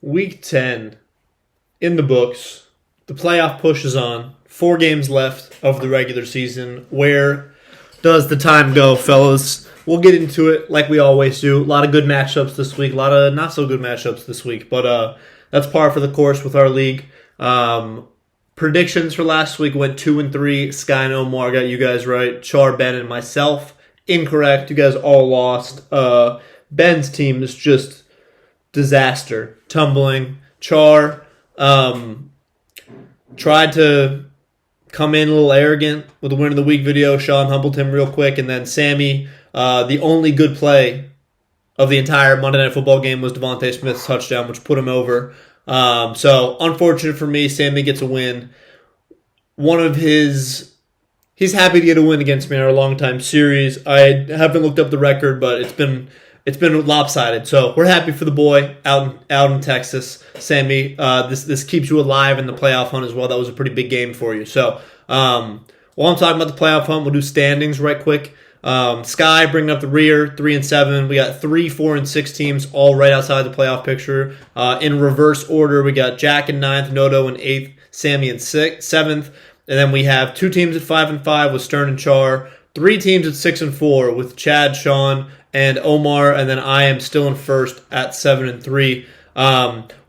Week 10 in the books. The playoff push is on. 4 games left of the regular season. Where does the time go, fellas? We'll get into it like we always do. A lot of good matchups this week. A lot of not so good matchups this week. But that's par for the course with our league. Predictions for last week went 2-3. Sky and Omar got you guys right. Char, Ben, and myself incorrect. You guys all lost. Ben's team is just disaster. Tumbling. Char tried to come in a little arrogant with the win of the week video. Sean humbled him real quick. And then Sami, the only good play of the entire Monday Night Football game was Devontae Smith's touchdown, which put him over. So unfortunate for me, Sami gets a win. He's happy to get a win against me in our longtime series. I haven't looked up the record, but it's been lopsided. So we're happy for the boy out in Texas, Sami. This keeps you alive in the playoff hunt as well. That was a pretty big game for you. So while I'm talking about the playoff hunt, we'll do standings right quick. Sky bringing up the rear, 3-7. We got 3, 4, and 6 teams all right outside the playoff picture. In reverse order, we got Jack in 9th, Noto in 8th, Sami in 7th, and then we have 2 teams at 5-5 with Stern and Char, 3 teams at 6-4 with Chad, Sean, and Omar, and then I am still in first at 7-3.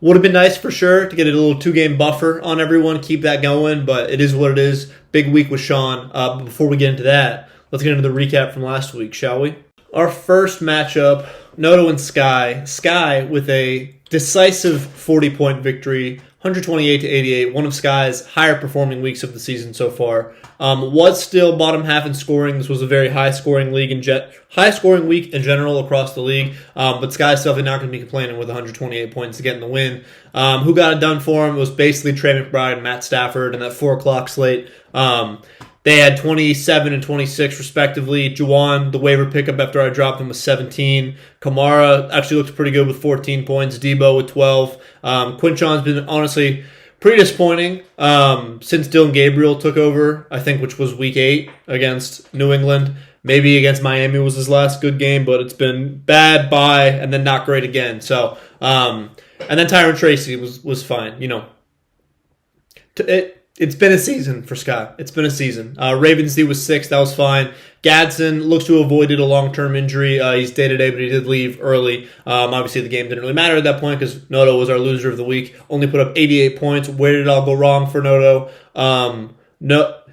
Would have been nice for sure to get a little 2-game buffer on everyone, keep that going, but it is what it is. Big week with Sean. But before we get into that, let's get into the recap from last week, shall we? Our first matchup, Noto and Sky. Sky with a decisive 40-point victory, 128-88, one of Sky's higher performing weeks of the season so far. Was still bottom half in scoring. This was a very high scoring week in general across the league. But Sky's definitely not going to be complaining with 128 points to get in the win. Who got it done for him? It was basically Trey McBride and Matt Stafford in that 4 o'clock slate. They had 27 and 26 respectively. Juwan, the waiver pickup after I dropped him, was 17. Kamara actually looks pretty good with 14 points. Debo with 12. Quinchon's been honestly pretty disappointing since Dylan Gabriel took over, I think, which was week 8 against New England. Maybe against Miami was his last good game, but it's been bad, bye, and then not great again. So, and then Tyron Tracy was fine. You know, It's been a season for Scott. It's been a season. Ravens D was 6th. That was fine. Gadsden looks to have avoided a long-term injury. He's day-to-day, but he did leave early. Obviously, the game didn't really matter at that point because Noto was our loser of the week. Only put up 88 points. Where did it all go wrong for Noto?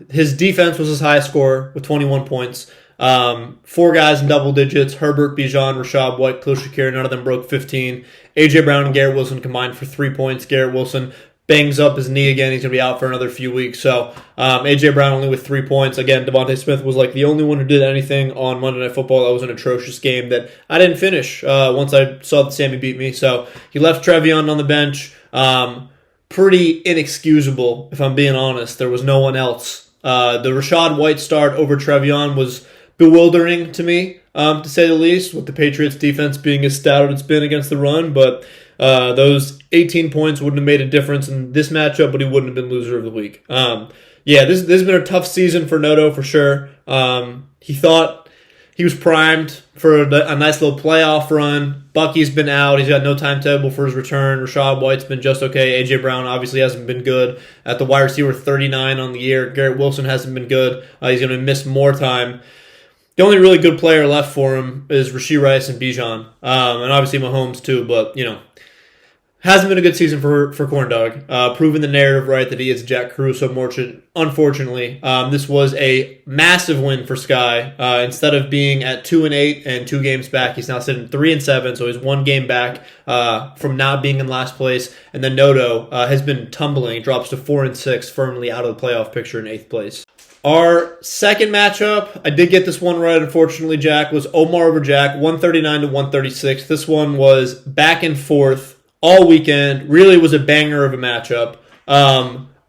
His defense was his highest score with 21 points. 4 guys in double digits. Herbert, Bijan, Rashad White, Khalil Shakir. None of them broke 15. A.J. Brown and Garrett Wilson combined for 3 points. Garrett Wilson bangs up his knee again. He's going to be out for another few weeks. So A.J. Brown only with 3 points. Again, Devontae Smith was like the only one who did anything on Monday Night Football. That was an atrocious game that I didn't finish once I saw that Sami beat me. So he left Trevion on the bench. Pretty inexcusable, if I'm being honest. There was no one else. The Rashad White start over Trevion was bewildering to me, to say the least, with the Patriots defense being as stout as it's been against the run. But those 18 points wouldn't have made a difference in this matchup, but he wouldn't have been loser of the week. This has been a tough season for Noto for sure. He thought he was primed for a nice little playoff run. Bucky's been out. He's got no timetable for his return. Rashad White's been just okay. A.J. Brown obviously hasn't been good. At the wide receiver, 39 on the year. Garrett Wilson hasn't been good. He's going to miss more time. The only really good player left for him is Rashee Rice and Bijan. And obviously Mahomes too, but, hasn't been a good season for Corndog. Proving the narrative right that he is Jack Caruso. Unfortunately, this was a massive win for Sky. Instead of being at 2-8 and 2 games back, he's now sitting 3-7, so he's 1 game back from not being in last place. And then Noto has been tumbling. He drops to 4-6, firmly out of the playoff picture in 8th place. Our second matchup, I did get this one right, unfortunately, Jack, was Omar over Jack, 139-136. This one was back and forth all weekend. Really was a banger of a matchup.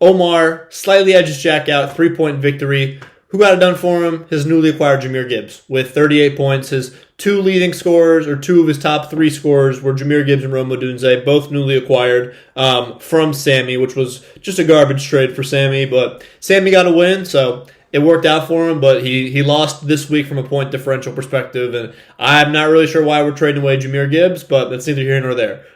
Omar slightly edges Jack out, 3-point victory. Who got it done for him? His newly acquired Jahmyr Gibbs with 38 points. His 2 leading scorers, or 2 of his top 3 scorers, were Jahmyr Gibbs and Rome Odunze, both newly acquired from Sami, which was just a garbage trade for Sami. But Sami got a win, so it worked out for him. But he lost this week from a point differential perspective, and I'm not really sure why we're trading away Jahmyr Gibbs, but that's neither here nor there.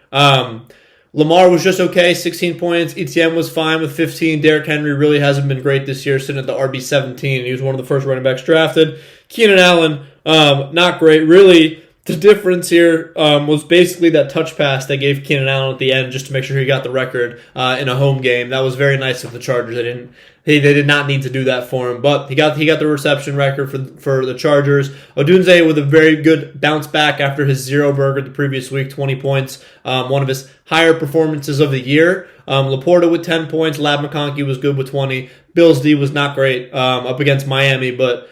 Lamar was just okay, 16 points. ETN was fine with 15. Derrick Henry really hasn't been great this year, sitting at the RB17. He was one of the first running backs drafted. Keenan Allen, not great. Really, the difference here was basically that touch pass they gave Keenan Allen at the end just to make sure he got the record in a home game. That was very nice of the Chargers. They did not need to do that for him, but he got the reception record for the Chargers. Odunze with a very good bounce back after his 0 burger the previous week, 20 points, one of his higher performances of the year. Laporta with 10 points, Lab McConkey was good with 20. Bills D was not great up against Miami, but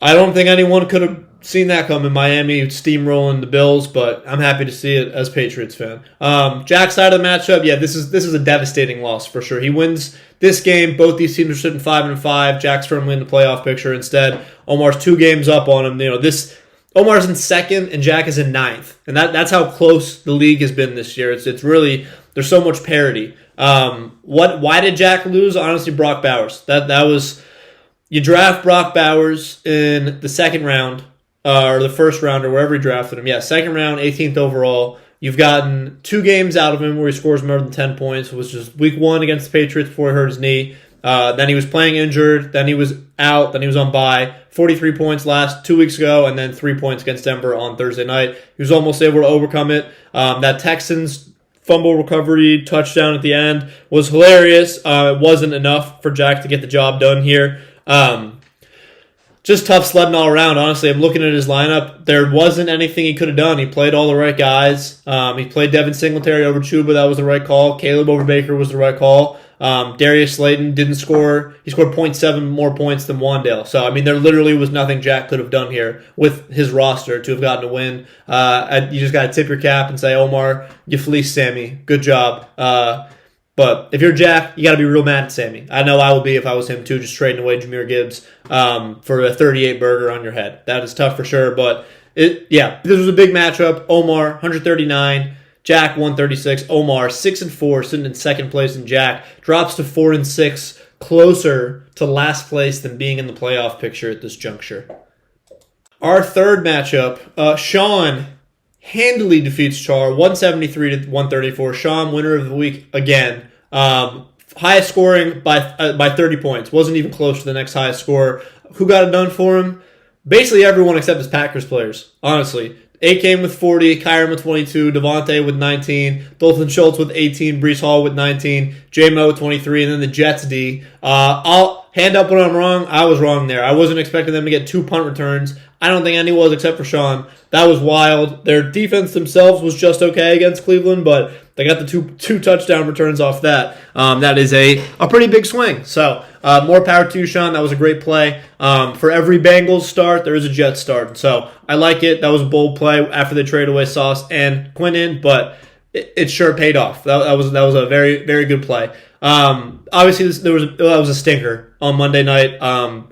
I don't think anyone could have seen that coming. Miami steamrolling the Bills, but I'm happy to see it as Patriots fan. Jack's side of the matchup, yeah, this is a devastating loss for sure. He wins this game. Both these teams are sitting 5-5. Jack's firmly in the playoff picture. Instead, Omar's 2 games up on him. Omar's in 2nd and Jack is in 9th, and that's how close the league has been this year. It's really, there's so much parity. Why did Jack lose? Honestly, Brock Bowers. That was. You draft Brock Bowers in the 2nd round, or the 1st round, or wherever you drafted him. Yeah, 2nd round, 18th overall. You've gotten 2 games out of him where he scores more than 10 points. It was just week 1 against the Patriots before he hurt his knee. Then he was playing injured. Then he was out. Then he was on bye. 43 points last 2 weeks ago, and then 3 points against Denver on Thursday night. He was almost able to overcome it. That Texans fumble recovery touchdown at the end was hilarious. It wasn't enough for Jack to get the job done here. Just tough sledding all around, honestly. I'm looking at his lineup. There wasn't anything he could have done. He played all the right guys. He played Devin Singletary over Chuba. That was the right call. Caleb over Baker was the right call. Darius Slayton didn't score. He scored 0.7 more points than Wandale. So, I mean, there literally was nothing Jack could have done here with his roster to have gotten a win. You just got to tip your cap and say, Omar, you fleeced Sami. Good job. But if you're Jack, you got to be real mad at Sami. I know I would be if I was him too, just trading away Jahmyr Gibbs for a 38 burger on your head. That is tough for sure. But this was a big matchup. Omar 139, Jack 136. Omar 6-4, sitting in 2nd place, and Jack drops to 4-6, closer to last place than being in the playoff picture at this juncture. Our 3rd matchup, Sean handily defeats Char, 173-134. Sean, winner of the week again. Highest scoring by 30 points. Wasn't even close to the next highest scorer. Who got it done for him? Basically everyone except his Packers players, honestly. Achane with 40, Kyron with 22, Devontae with 19, Dalton Schultz with 18, Breece Hall with 19, J-Mo with 23, and then the Jets D. I'll hand up when I'm wrong. I was wrong there. I wasn't expecting them to get 2 punt returns. I don't think any was except for Sean. That was wild. Their defense themselves was just okay against Cleveland, but they got the two touchdown returns off that. That is a pretty big swing. So more power to you, Sean. That was a great play. For every Bengals start, there is a Jets start. So I like it. That was a bold play after they traded away Sauce and Quinnen, but it sure paid off. That was a very, very good play. Obviously, that was a stinker on Monday night.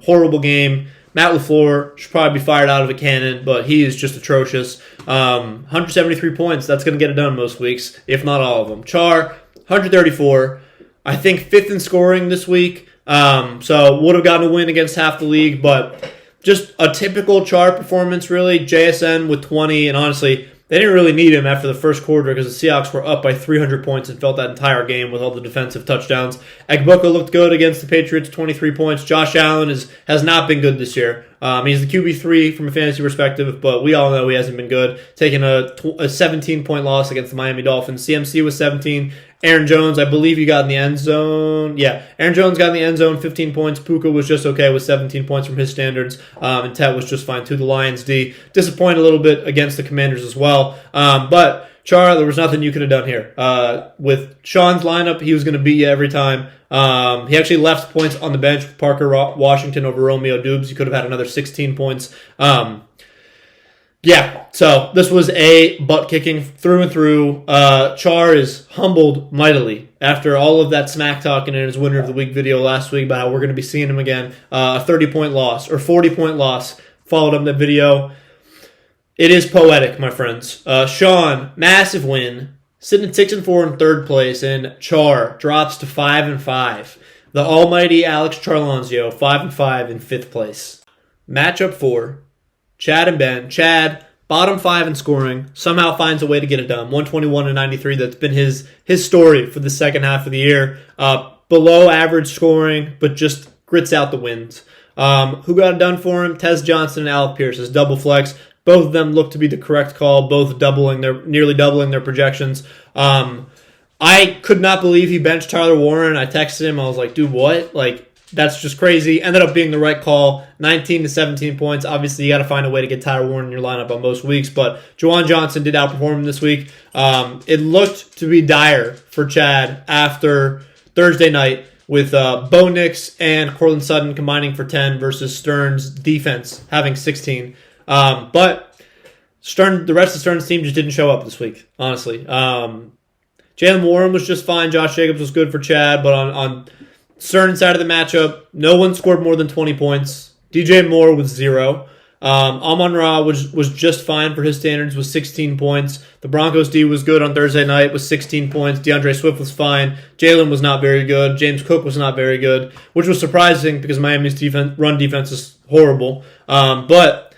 Horrible game. Matt LaFleur should probably be fired out of a cannon, but he is just atrocious. 173 points, that's going to get it done most weeks, if not all of them. Char, 134. I think 5th in scoring this week, so would have gotten a win against half the league, but just a typical Char performance, really. JSN with 20, and honestly, they didn't really need him after the first quarter because the Seahawks were up by 300 points and felt that entire game with all the defensive touchdowns. Egbuka looked good against the Patriots, 23 points. Josh Allen has not been good this year. He's the QB3 from a fantasy perspective, but we all know he hasn't been good. Taking a 17-point loss against the Miami Dolphins. CMC was 17. Aaron Jones, I believe you got in the end zone. Yeah, Aaron Jones got in the end zone, 15 points. Puka was just okay with 17 points from his standards. And Tet was just fine too. The Lions D disappointed a little bit against the Commanders as well. But Char, there was nothing you could have done here. With Sean's lineup, he was going to beat you every time. He actually left points on the bench with Parker Washington over Romeo Dubes. He could have had another 16 points. Yeah, so this was a butt-kicking through and through. Char is humbled mightily after all of that smack talking in his Winner of the Week video last week about how we're going to be seeing him again. A 30-point loss, or 40-point loss, followed up that video. It is poetic, my friends. Sean, massive win, sitting at 6-4 in 3rd place, and Char drops to 5-5. The almighty Alex Charlanzio, 5-5 in 5th place. Matchup 4. Chad and Ben. Chad, bottom 5 in scoring, somehow finds a way to get it done. 121 and 93. That's been his story for the second half of the year. Below average scoring, but just grits out the wins. Who got it done for him? Tez Johnson and Alec Pierce. His double flex. Both of them look to be the correct call. Both nearly doubling their projections. I could not believe he benched Tyler Warren. I texted him. I was like, dude, what? Like, that's just crazy. Ended up being the right call. 19 to 17 points. Obviously, you got to find a way to get Tyler Warren in your lineup on most weeks. But Juwan Johnson did outperform him this week. It looked to be dire for Chad after Thursday night with Bo Nix and Cortland Sutton combining for 10 versus Stern's defense having 16. But the rest of Stern's team just didn't show up this week, honestly. Jalen Warren was just fine. Josh Jacobs was good for Chad. But on Stern's side of the matchup, no one scored more than 20 points. DJ Moore with 0. Amon-Ra was just fine for his standards with 16 points. The Broncos D was good on Thursday night with 16 points. DeAndre Swift was fine. Jalen was not very good. James Cook was not very good, which was surprising because Miami's run defense is horrible. But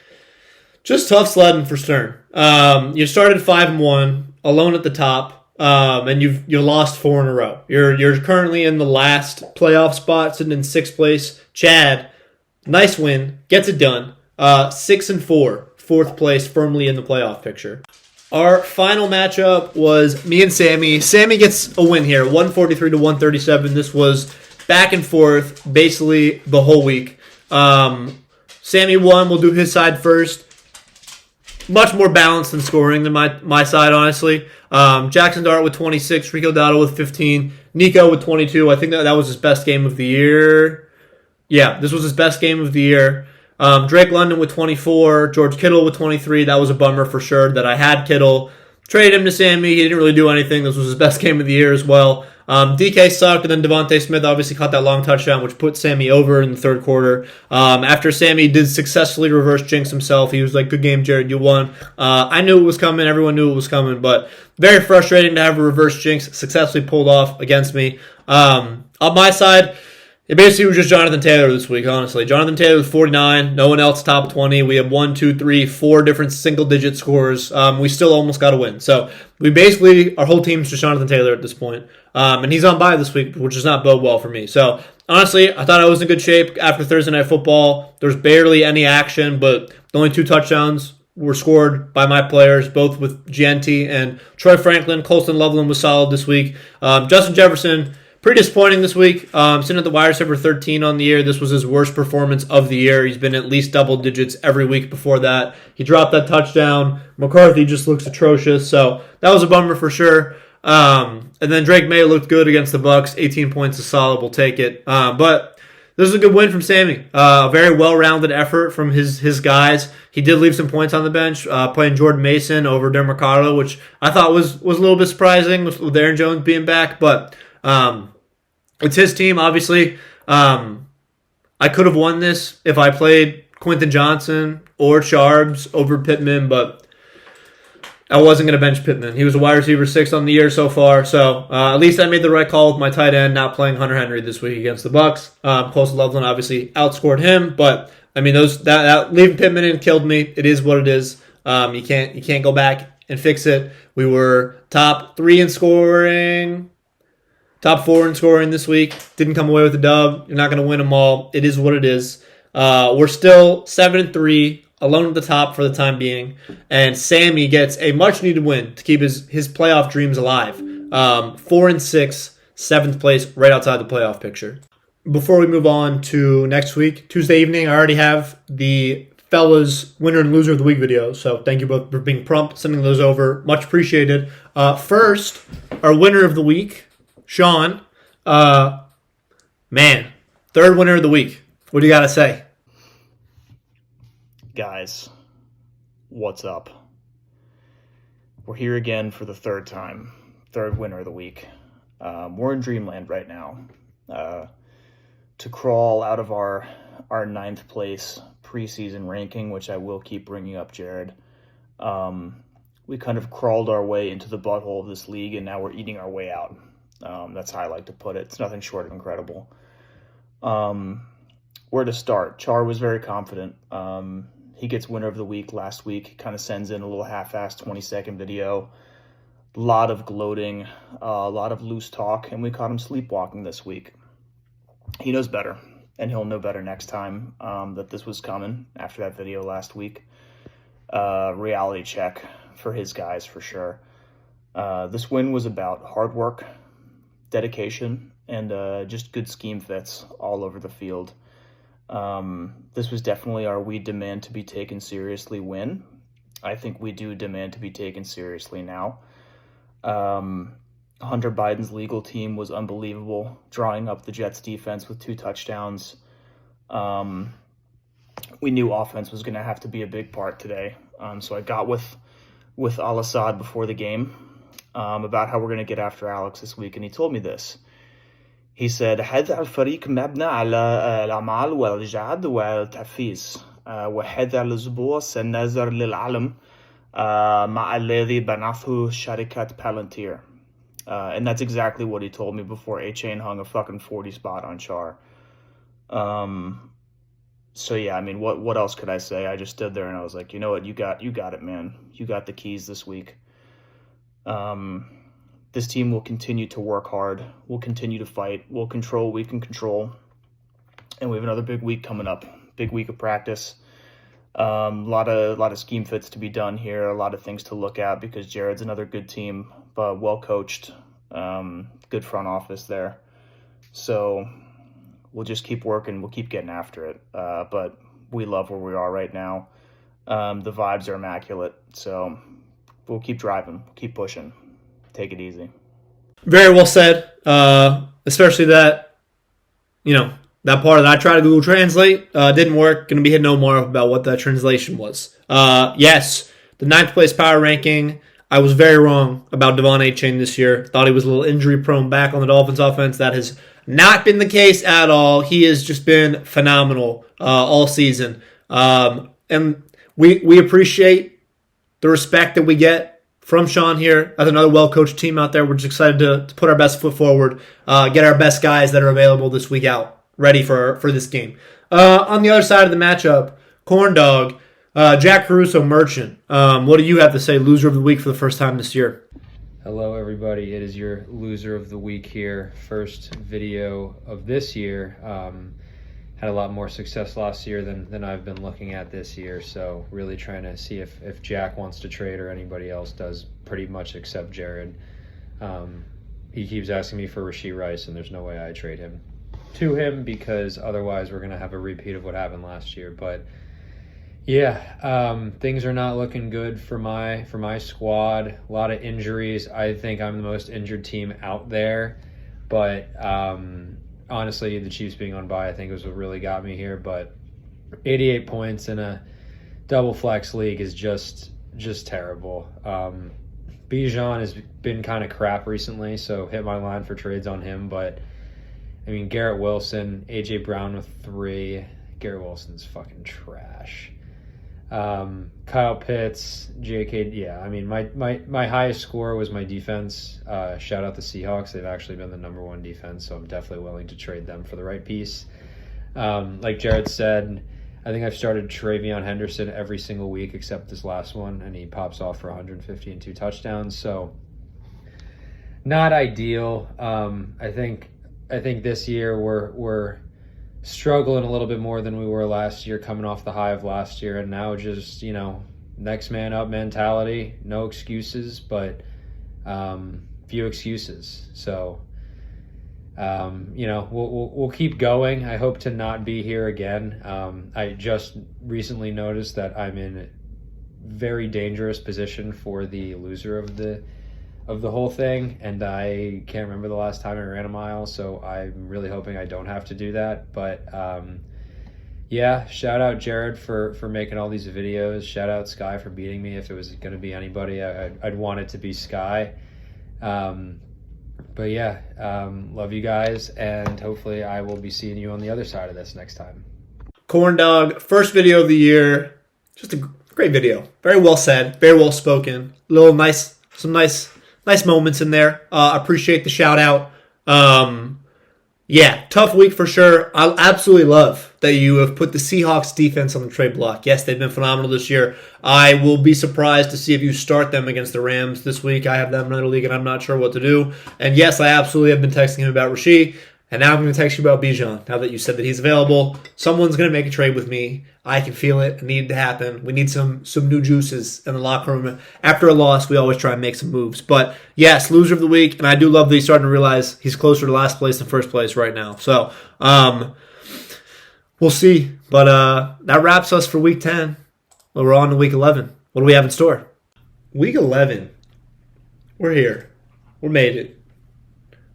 just tough sledding for Stern. You started 5-1, alone at the top. And you lost 4 in a row. You're currently in the last playoff spot, sitting in 6th place. Chad, nice win, gets it done. 6-4, 4th place, firmly in the playoff picture. Our final matchup was me and Sami. Sami gets a win here, 143 to 137. This was back and forth basically the whole week. Sami won. We'll do his side first. Much more balanced in scoring than my side, honestly. Jackson Dart with 26, Rico Dotto with 15, Nico with 22. I think that was his best game of the year. Yeah, this was his best game of the year. Drake London with 24, George Kittle with 23. That was a bummer for sure that I had Kittle. Traded him to Sami. He didn't really do anything. This was his best game of the year as well. DK sucked, and then Devontae Smith obviously caught that long touchdown, which put Sami over in the third quarter. After Sami did successfully reverse jinx himself, he was like, good game, Jared, you won. I knew it was coming. Everyone knew it was coming, but very frustrating to have a reverse jinx successfully pulled off against me. On my side, it basically was just Jonathan Taylor this week, honestly. Jonathan Taylor with 49. No one else top 20. We have 1, 2, 3, 4 different single-digit scores. We still almost got a win. So we basically, our whole team's just Jonathan Taylor at this point. And he's on bye this week, which does not bode well for me. So honestly, I thought I was in good shape after Thursday Night Football. There's barely any action, but the only 2 touchdowns were scored by my players, both with GNT and Troy Franklin. Colston Loveland was solid this week. Justin Jefferson, pretty disappointing this week. Sitting at the wide receiver 13 on the year. This was his worst performance of the year. He's been at least double digits every week before that. He dropped that touchdown. McCarthy just looks atrocious. So that was a bummer for sure. And then Drake May looked good against the Bucs. 18 points is solid. We'll take it. But this is a good win from Sami. A very well-rounded effort from his guys. He did leave some points on the bench, playing Jordan Mason over Demercado, which I thought was a little bit surprising with Aaron Jones being back. But it's his team, obviously. I could have won this if I played Quentin Johnson or Charbs over Pittman, but I wasn't going to bench Pittman. He was a wide receiver 6 on the year so far, so at least I made the right call with my tight end, not playing Hunter Henry this week against the Bucs. Colston Loveland obviously outscored him, but I mean that leaving Pittman in killed me. It is what it is. You can't go back and fix it. We were top 3 in scoring. Top 4 in scoring this week. Didn't come away with a dub. You're not going to win them all. It is what it is. We're still 7-3, alone at the top for the time being. And Sami gets a much-needed win to keep his playoff dreams alive. 4-6, 7th place, right outside the playoff picture. Before we move on to next week, Tuesday evening, I already have the fellas winner and loser of the week video. So thank you both for being prompt, sending those over. Much appreciated. First, our winner of the week, Sean, man, third winner of the week. What do you got to say? Guys, what's up? We're here again for the third time. Third winner of the week. We're in dreamland right now. To crawl out of our 9th place preseason ranking, which I will keep bringing up, Jared. We kind of crawled our way into the butthole of this league, and now we're eating our way out. That's how I like to put it. It's nothing short of incredible. Where to start? Char was very confident. He gets winner of the week last week. He kind of sends in a little half-assed 20-second video. A lot of gloating, a lot of loose talk, and we caught him sleepwalking this week. He knows better, and he'll know better next time that this was coming after that video last week. Reality check for his guys for sure. This win was about hard work, dedication, and just good scheme fits all over the field. This was definitely our we demand to be taken seriously win. I think we do demand to be taken seriously now. Hunter Biden's legal team was unbelievable, drawing up the Jets defense with 2 touchdowns. We knew offense was going to have to be a big part today. So I got with Al-Assad before the game about how we're going to get after Alex this week, and he told me this. He said, هذا الفريق مبنى على الأعمال والجهد والتحفيز وهذا الأسبوع سننظر للعلم مع الذي بنته شركة Palantir. And that's exactly what he told me before A-Chain hung a fucking 40 spot on Char. So yeah, I mean, what else could I say? I just stood there and I was like, you know what, you got it, man. You got the keys this week. This team will continue to work hard. We'll continue to fight. We'll control what we can control. And we have another big week coming up. Big week of practice. A lot of scheme fits to be done here. A lot of things to look at because Jared's another good team, but well coached. Good front office there. So we'll just keep working. We'll keep getting after it. But we love where we are right now. The vibes are immaculate. So we'll keep driving. We'll keep pushing. Take it easy. Very well said. Especially that, that part that I tried to Google Translate didn't work. Going to be hitting no more about what that translation was. Yes, the 9th place power ranking. I was very wrong about Devon A-Chain this year. Thought he was a little injury prone back on the Dolphins offense. That has not been the case at all. He has just been phenomenal all season. And we appreciate the respect that we get from Sean here as another well-coached team out there. We're just excited to put our best foot forward, get our best guys that are available this week out, ready for this game. On the other side of the matchup, Corn Dog, Jack Caruso Merchant. What do you have to say, loser of the week for the first time this year? Hello, everybody. It is your loser of the week here. First video of this year. Had a lot more success last year than I've been looking at this year, so really trying to see if Jack wants to trade or anybody else does, pretty much except Jared. He keeps asking me for Rashee Rice, and there's no way I trade him to him because otherwise we're going to have a repeat of what happened last year. But yeah, things are not looking good for my squad. A lot of injuries. I think I'm the most injured team out there, but honestly, the Chiefs being on bye, I think, was what really got me here. But 88 points in a double flex league is just terrible. Bijan has been kind of crap recently, so hit my line for trades on him. But, I mean, Garrett Wilson, A.J. Brown with 3. Garrett Wilson's fucking trash. Kyle Pitts, J.K. Yeah, I mean, my highest score was my defense. Shout out the Seahawks. They've actually been the number 1 defense, so I'm definitely willing to trade them for the right piece. Like Jared said, I think I've started Travion Henderson every single week except this last one, and he pops off for 150 and 2 touchdowns. So not ideal. I think this year we're struggling a little bit more than we were last year, coming off the high of last year, and now just next man up mentality. No excuses, but few excuses. So we'll keep going. I hope to not be here again. I just recently noticed that I'm in a very dangerous position for the loser of the whole thing, and I can't remember the last time I ran a mile, so I'm really hoping I don't have to do that. But yeah, shout out Jared for making all these videos. Shout out Sky for beating me. If it was going to be anybody, I'd want it to be Sky. But yeah, love you guys, and hopefully I will be seeing you on the other side of this next time. Corn Dog, first video of the year. Just a great video. Very well said, very well spoken. Some nice moments in there. Appreciate the shout out. Yeah, tough week for sure. I absolutely love that you have put the Seahawks defense on the trade block. Yes, they've been phenomenal this year. I will be surprised to see if you start them against the Rams this week. I have them in another league, and I'm not sure what to do. And yes, I absolutely have been texting him about Rasheed, and now I'm going to text you about Bijan. Now that you said that he's available, someone's going to make a trade with me. I can feel it. It needed to happen. We need some new juices in the locker room. After a loss, we always try and make some moves. But yes, loser of the week, and I do love that he's starting to realize he's closer to last place than first place right now. So we'll see. But that wraps us for week 10. We're on to week 11. What do we have in store? Week 11. We're here. We made it.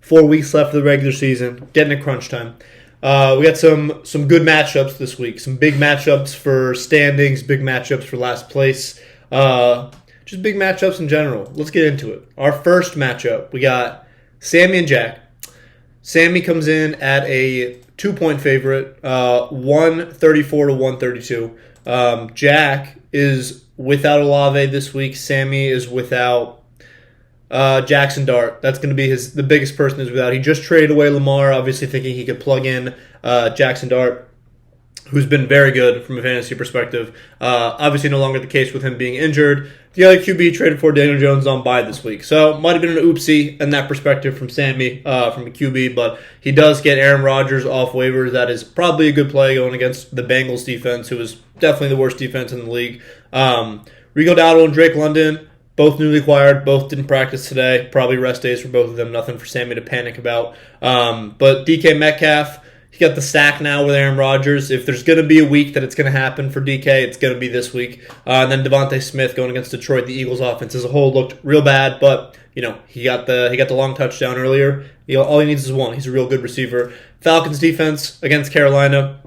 4 weeks left of the regular season. Getting to crunch time. We got some good matchups this week. Some big matchups for standings, big matchups for last place. Just big matchups in general. Let's get into it. Our first matchup, we got Sami and Jack. Sami comes in at a 2-point favorite, 134 to 132. Jack is without Olave this week. Sami is without Jackson Dart. That's going to be the biggest person is without. He just traded away Lamar, obviously thinking he could plug in Jackson Dart, who's been very good from a fantasy perspective. Obviously no longer the case with him being injured. The other QB traded for Daniel Jones on bye this week. So might have been an oopsie in that perspective from Sami, from a QB, but he does get Aaron Rodgers off waivers. That is probably a good play going against the Bengals defense, who is definitely the worst defense in the league. Rico Dowdle and Drake London, both newly acquired, both didn't practice today. Probably rest days for both of them. Nothing for Sami to panic about. But DK Metcalf, he got the sack now with Aaron Rodgers. If there's going to be a week that it's going to happen for DK, it's going to be this week. And then Devontae Smith going against Detroit. The Eagles' offense as a whole looked real bad, but he got the long touchdown earlier. All he needs is one. He's a real good receiver. Falcons defense against Carolina.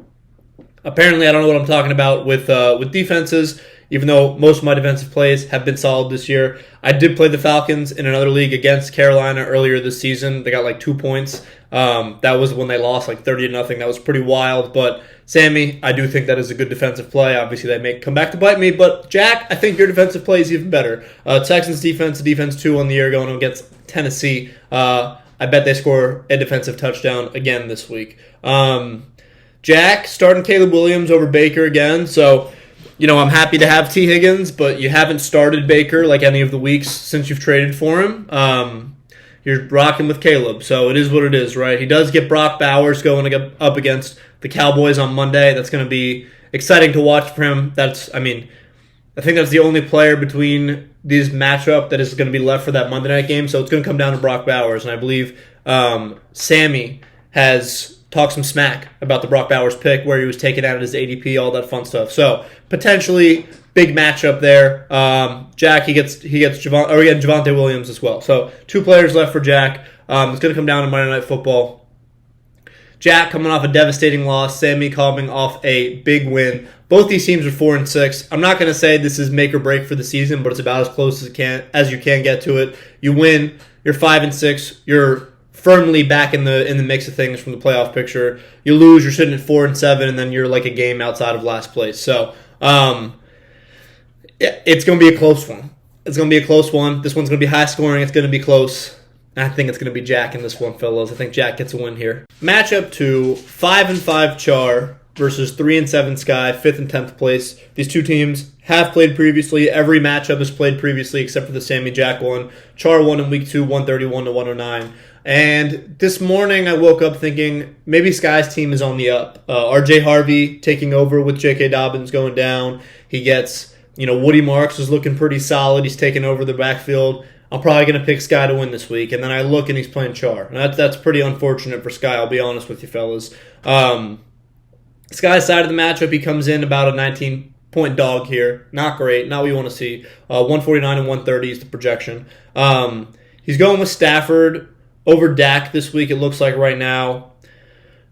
Apparently, I don't know what I'm talking about with defenses. Even though most of my defensive plays have been solid this year. I did play the Falcons in another league against Carolina earlier this season. They got like 2 points. That was when they lost like 30-0. That was pretty wild. But Sami, I do think that is a good defensive play. Obviously, they may come back to bite me. But Jack, I think your defensive play is even better. Texans defense 2 on the year going against Tennessee. I bet they score a defensive touchdown again this week. Jack starting Caleb Williams over Baker again. So I'm happy to have T. Higgins, but you haven't started Baker like any of the weeks since you've traded for him. You're rocking with Caleb, so it is what it is, right? He does get Brock Bowers going up against the Cowboys on Monday. That's going to be exciting to watch for him. I think that's the only player between these matchup that is going to be left for that Monday night game, so it's going to come down to Brock Bowers, and I believe Sami has talk some smack about the Brock Bowers pick, where he was taken out at his ADP, all that fun stuff. So potentially big matchup there. Jack, he gets Javonte Williams as well. So 2 players left for Jack. It's going to come down to Monday Night Football. Jack coming off a devastating loss. Sami coming off a big win. Both these teams are 4-6. I'm not going to say this is make or break for the season, but it's about as close as you can get to it. You win, you're 5-6. You're firmly back in the mix of things from the playoff picture. You lose, you're sitting at 4-7, and then you're like a game outside of last place. So it's going to be a close one. It's going to be a close one. This one's going to be high scoring. It's going to be close. I think it's going to be Jack in this one, fellas. I think Jack gets a win here. Matchup 2, 5-5 Char versus 3-7 Sky, 5th and 10th place. These two teams have played previously. Every matchup is played previously except for the Sami Jack one. Char won in week 2, 131 to 109. And this morning I woke up thinking maybe Sky's team is on the up. RJ Harvey taking over with J.K. Dobbins going down. He gets, Woody Marks is looking pretty solid. He's taking over the backfield. I'm probably going to pick Sky to win this week. And then I look and he's playing Char. And that's pretty unfortunate for Sky, I'll be honest with you fellas. Sky's side of the matchup, he comes in about a 19-point dog here. Not great. Not what you want to see. 149 and 130 is the projection. He's going with Stafford over Dak this week, it looks like right now.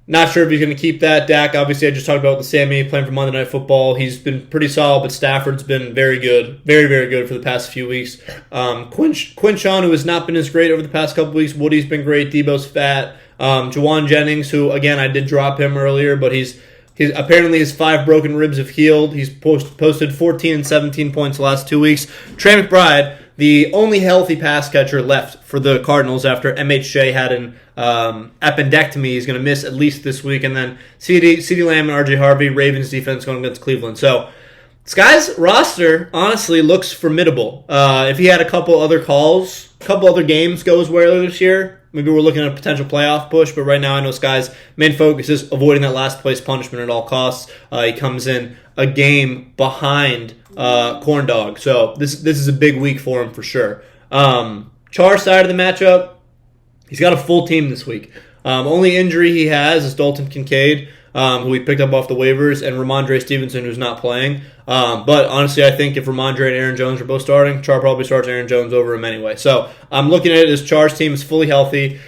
Not sure if he's going to keep that. Dak, obviously, I just talked about the Sami playing for Monday Night Football. He's been pretty solid, but Stafford's been very good. Very, very good for the past few weeks. Quinshon, who has not been as great over the past couple weeks. Woody's been great. Debo's fat. Jawan Jennings, who, again, I did drop him earlier, but he's apparently his 5 broken ribs have healed. He's posted 14 and 17 points the last 2 weeks. Trey McBride, the only healthy pass catcher left for the Cardinals after MHJ had an appendectomy. He's going to miss at least this week. And then CeeDee Lamb and RJ Harvey, Ravens defense going against Cleveland. So this guy's roster honestly looks formidable. If he had a couple other calls, a couple other games go his way this year, maybe we're looking at a potential playoff push. But right now I know this guy's main focus is avoiding that last place punishment at all costs. He comes in a game behind Corn Dog. So this is a big week for him for sure. Char side of the matchup, he's got a full team this week. Only injury he has is Dalton Kincaid, who we picked up off the waivers, and Ramondre Stevenson, who's not playing. But honestly, I think if Ramondre and Aaron Jones are both starting, Char probably starts Aaron Jones over him anyway. So I'm looking at it as Char's team is fully healthy.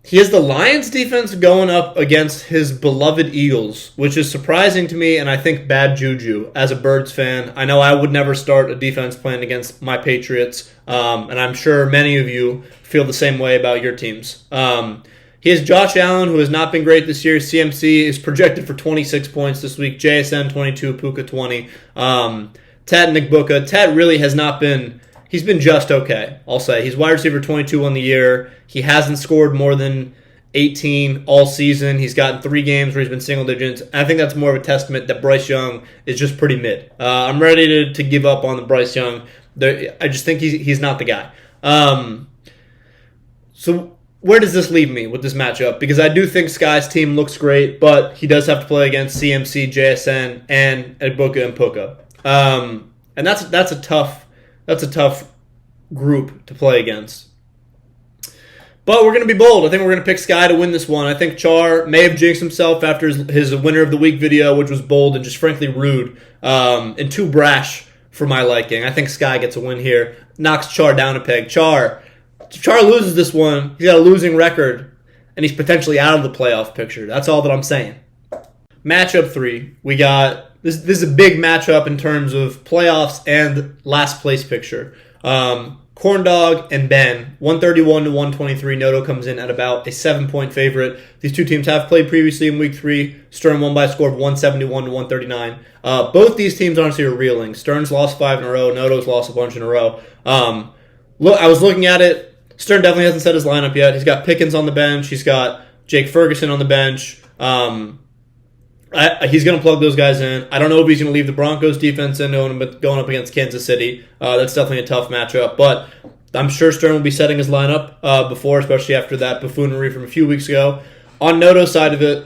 He has the Lions defense going up against his beloved Eagles, which is surprising to me, and I think bad juju as a Birds fan. I know I would never start a defense playing against my Patriots, and I'm sure many of you feel the same way about your teams. He has Josh Allen, who has not been great this year. CMC is projected for 26 points this week. JSN 22, Puka 20. Ted Nagbuka. Ted really has not been... He's been just okay, I'll say. He's wide receiver 22 on the year. He hasn't scored more than 18 all season. He's gotten 3 games where he's been single digits. I think that's more of a testament that Bryce Young is just pretty mid. I'm ready to give up on the Bryce Young. I just think he's not the guy. So where does this leave me with this matchup? Because I do think Sky's team looks great, but he does have to play against CMC, JSN, and Nagbuka and Puka. And that's a tough group to play against. But we're going to be bold. I think we're going to pick Sky to win this one. I think Char may have jinxed himself after his winner of the week video, which was bold and just frankly rude and too brash for my liking. I think Sky gets a win here. Knocks Char down a peg. Char loses this one. He's got a losing record, and he's potentially out of the playoff picture. That's all that I'm saying. Matchup 3. We got... This is a big matchup in terms of playoffs and last place picture. Corn Dog and Ben, 131 to 123. Noto comes in at about a 7-point favorite. These two teams have played previously in week 3. Stern won by a score of 171 to 139. Both these teams honestly are reeling. Stern's lost 5 in a row. Noto's lost a bunch in a row. Look, I was looking at it. Stern definitely hasn't set his lineup yet. He's got Pickens on the bench. He's got Jake Ferguson on the bench. He's going to plug those guys in. I don't know if he's going to leave the Broncos defense in going up against Kansas City. That's definitely a tough matchup. But I'm sure Stern will be setting his lineup before, especially after that buffoonery from a few weeks ago. On Noto's side of it,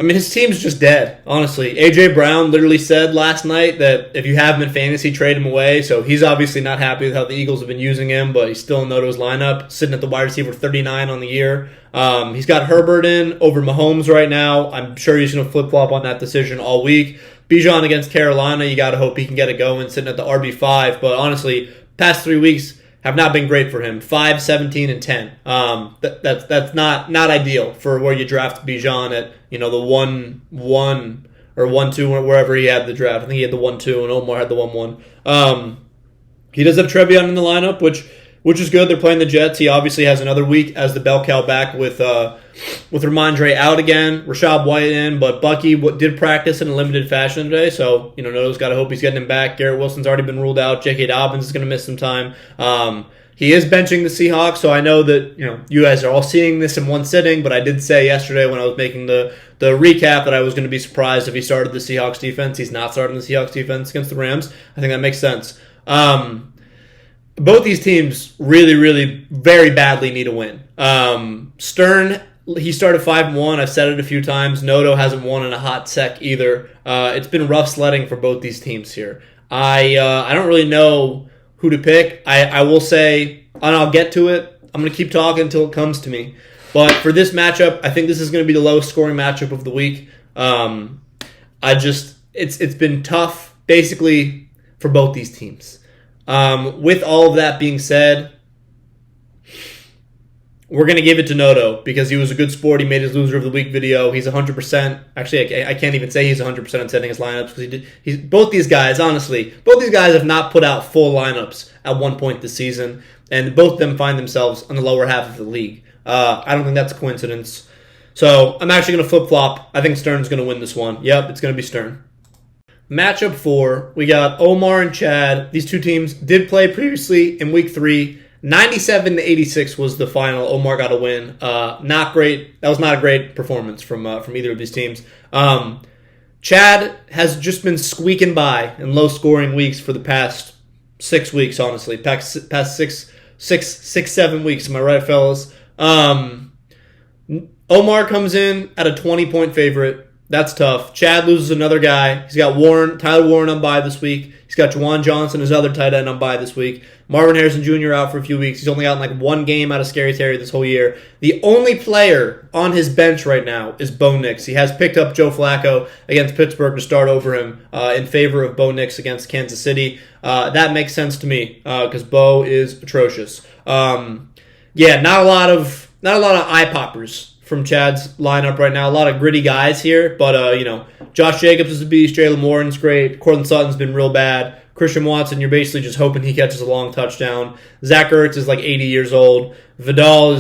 I mean, his team's just dead, honestly. A.J. Brown literally said last night that if you have him in fantasy, trade him away. So he's obviously not happy with how the Eagles have been using him, but he's still in Noto's lineup, sitting at the wide receiver 39 on the year. He's got Herbert in over Mahomes right now. I'm sure he's going to flip-flop on that decision all week. Bijan against Carolina, you got to hope he can get it going, sitting at the RB5. But honestly, past 3 weeks have not been great for him. 5, 17, and 10. That's not ideal for where you draft Bijan at, the 1-1 or 1-2 or wherever he had the draft. I think he had the 1-2 and Omar had the 1-1. He does have Trevion in the lineup, which is good. They're playing the Jets. He obviously has another week as the bell cow back with Ramondre out again, Rashad White in, but Bucky did practice in a limited fashion today, so Noto's got to hope he's getting him back. Garrett Wilson's already been ruled out. J.K. Dobbins is going to miss some time. He is benching the Seahawks, so I know that you guys are all seeing this in one sitting, but I did say yesterday when I was making the recap that I was going to be surprised if he started the Seahawks defense. He's not starting the Seahawks defense against the Rams. I think that makes sense. Both these teams really, really very badly need a win. Stern, he started 5-1. I've said it a few times. Noto hasn't won in a hot sec either. It's been rough sledding for both these teams here. I don't really know who to pick. I will say, and I'll get to it, I'm going to keep talking until it comes to me. But for this matchup, I think this is going to be the lowest scoring matchup of the week. It's been tough, basically, for both these teams. With all of that being said, we're going to give it to Noto because he was a good sport. He made his loser of the week video. He's 100%. Actually, I can't even say he's 100% on setting his lineups because both these guys have not put out full lineups at one point this season, and both of them find themselves on the lower half of the league. I don't think that's a coincidence. So I'm actually going to flip-flop. I think Stern's going to win this one. Yep, it's going to be Stern. matchup 4, we got Omar and Chad. These two teams did play previously in week 3. 97-86 was the final. Omar got a win. Not great. That was not a great performance from either of these teams. Chad has just been squeaking by in low-scoring weeks for the past 6 weeks, honestly. Past 7 weeks. Am I right, fellas? Omar comes in at a 20-point favorite. That's tough. Chad loses another guy. He's got Tyler Warren on bye this week. He's got Juwan Johnson, his other tight end, on bye this week. Marvin Harrison Jr. out for a few weeks. He's only gotten like one game out of Scary Terry this whole year. The only player on his bench right now is Bo Nix. He has picked up Joe Flacco against Pittsburgh to start over him in favor of Bo Nix against Kansas City. That makes sense to me because Bo is atrocious. Not a lot of eye poppers from Chad's lineup right now. A lot of gritty guys here, but Josh Jacobs is a beast. Jaylen Warren's great. Courtland Sutton's been real bad. Christian Watson, you're basically just hoping he catches a long touchdown. Zach Ertz is like 80 years old. Vidal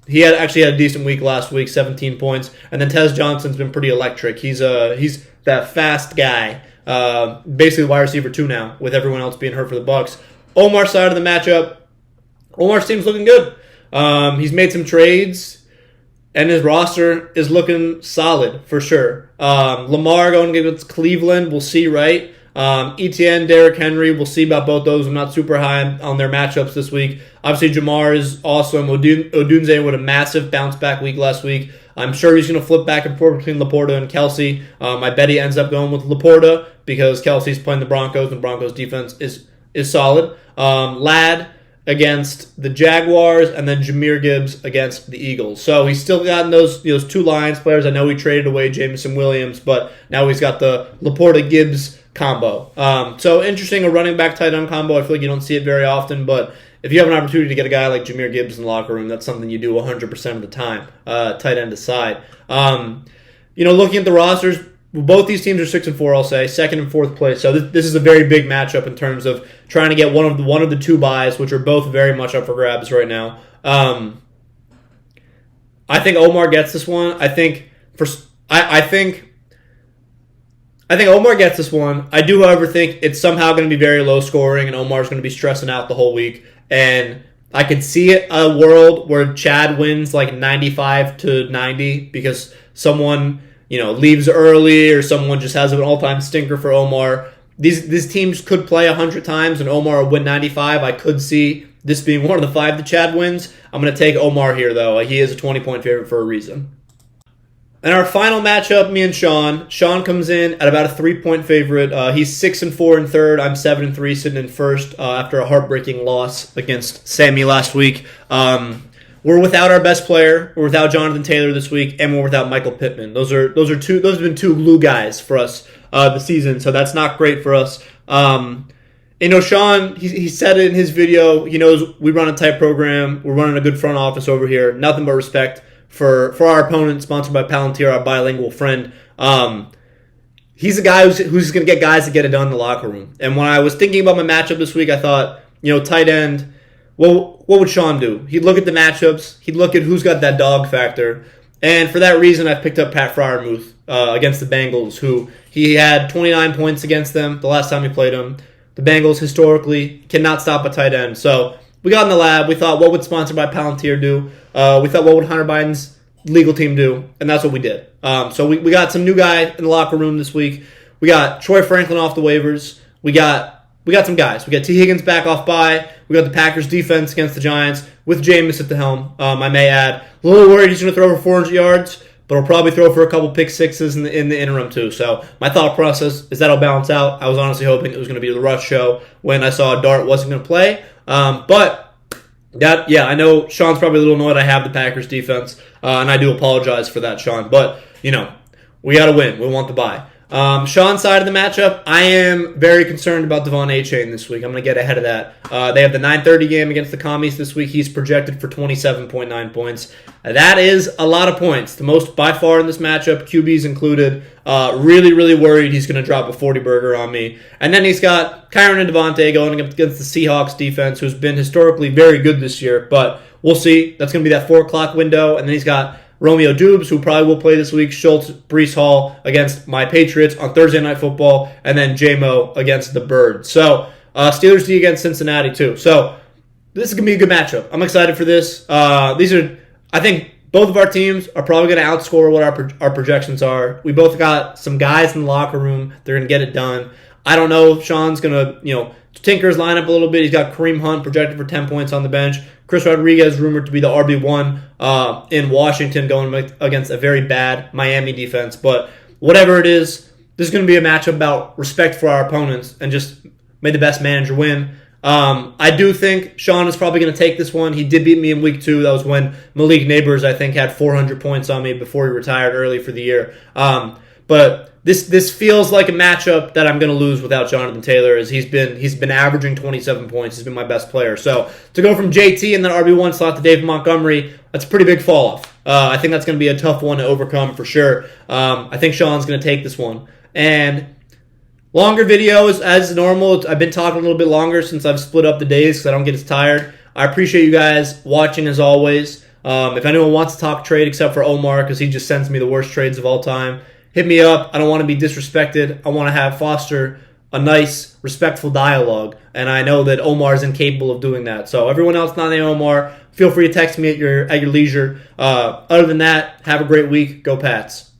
he actually had a decent week last week, 17 points. And then Tez Johnson's been pretty electric. He's that fast guy, basically wide receiver 2 now, with everyone else being hurt for the Bucs. Omar's side of the matchup, Omar's team's looking good. He's made some trades, and his roster is looking solid for sure. Lamar going against Cleveland, we'll see, right? Etienne, Derrick Henry, we'll see about both those. I'm not super high on their matchups this week. Obviously, Jamar is awesome. Odunze with a massive bounce-back week last week. I'm sure he's going to flip back and forth between Laporta and Kelsey. I bet he ends up going with Laporta because Kelsey's playing the Broncos, and Broncos' defense is solid. Ladd against the Jaguars, and then Jahmyr Gibbs against the Eagles. So he's still gotten those two Lions players. I know he traded away Jameson Williams, but now he's got the Laporta-Gibbs combo. So interesting, a running back tight end combo. I feel like you don't see it very often, but if you have an opportunity to get a guy like Jahmyr Gibbs in the locker room, that's something you do 100% of the time, tight end aside. Looking at the rosters, both these teams are 6-4, I'll say, second and fourth place. So this is a very big matchup in terms of trying to get one of the two buys, which are both very much up for grabs right now. I think Omar gets this one. I think Omar gets this one. I do, however, think it's somehow going to be very low scoring, and Omar's going to be stressing out the whole week. And I could see a world where Chad wins like 95-90 because someone leaves early, or someone just has an all-time stinker for Omar. These teams could play 100 times, and Omar will win 95. I could see this being one of the 5 that Chad wins. I'm going to take Omar here, though. He is a 20-point favorite for a reason. And our final matchup, me and Sean. Sean comes in at about a 3-point favorite. He's 6-4 in third. I'm 7-3 sitting in first after a heartbreaking loss against Sami last week. We're without our best player. We're without Jonathan Taylor this week, and we're without Michael Pittman. Those have been 2 glue guys for us this season, so that's not great for us. Sean, he said it in his video. He knows we run a tight program. We're running a good front office over here. Nothing but respect for our opponent, sponsored by Palantir, our bilingual friend. He's a guy who's going to get guys to get it done in the locker room. And when I was thinking about my matchup this week, I thought, tight end, well, what would Sean do? He'd look at the matchups. He'd look at who's got that dog factor. And for that reason, I picked up Pat Freiermuth against the Bengals, who he had 29 points against them the last time he played them. The Bengals historically cannot stop a tight end. So we got in the lab. We thought, what would sponsored by Palantir do? We thought, what would Hunter Biden's legal team do? And that's what we did. So we got some new guy in the locker room this week. We got Troy Franklin off the waivers. We got some guys. We got T. Higgins back off bye. We got the Packers defense against the Giants with Jameis at the helm. I may add, a little worried he's going to throw for 400 yards, but he'll probably throw for a couple pick sixes in the interim too. So my thought process is that'll balance out. I was honestly hoping it was going to be the rush show when I saw Dart wasn't going to play. But I know Sean's probably a little annoyed I have the Packers defense, and I do apologize for that, Sean. But, we got to win. We want the bye. Sean's side of the matchup, I am very concerned about Devon Achane this week. I'm going to get ahead of that. They have the 9:30 game against the Commies this week. He's projected for 27.9 points. That is a lot of points. The most by far in this matchup, QBs included. Really, really worried he's going to drop a 40-burger on me. And then he's got Kyron and Devontae going against the Seahawks defense, who's been historically very good this year. But we'll see. That's going to be that 4 o'clock window. And then he's got Romeo Dubes, who probably will play this week, Schultz, Brees Hall against my Patriots on Thursday Night Football, and then J-Mo against the Birds. So Steelers D against Cincinnati too. So this is going to be a good matchup. I'm excited for this. I think both of our teams are probably going to outscore what our projections are. We both got some guys in the locker room. They're going to get it done. I don't know if Sean's going to, tinker his lineup a little bit. He's got Kareem Hunt projected for 10 points on the bench. Chris Rodriguez rumored to be the RB1 in Washington going against a very bad Miami defense. But whatever it is, this is going to be a matchup about respect for our opponents and just may the best manager win. I do think Sean is probably going to take this one. He did beat me in week 2. That was when Malik Neighbors, I think, had 400 points on me before he retired early for the year. But this feels like a matchup that I'm going to lose without Jonathan Taylor, as he's been averaging 27 points. He's been my best player. So to go from JT and then RB1 slot to David Montgomery, that's a pretty big fall off. I think that's going to be a tough one to overcome for sure. I think Sean's going to take this one. And longer videos as normal. I've been talking a little bit longer since I've split up the days because I don't get as tired. I appreciate you guys watching as always. If anyone wants to talk trade except for Omar, because he just sends me the worst trades of all time, hit me up. I don't want to be disrespected. I want to foster a nice, respectful dialogue, and I know that Omar is incapable of doing that. So everyone else not named Omar, feel free to text me at your leisure. Other than that, have a great week. Go Pats.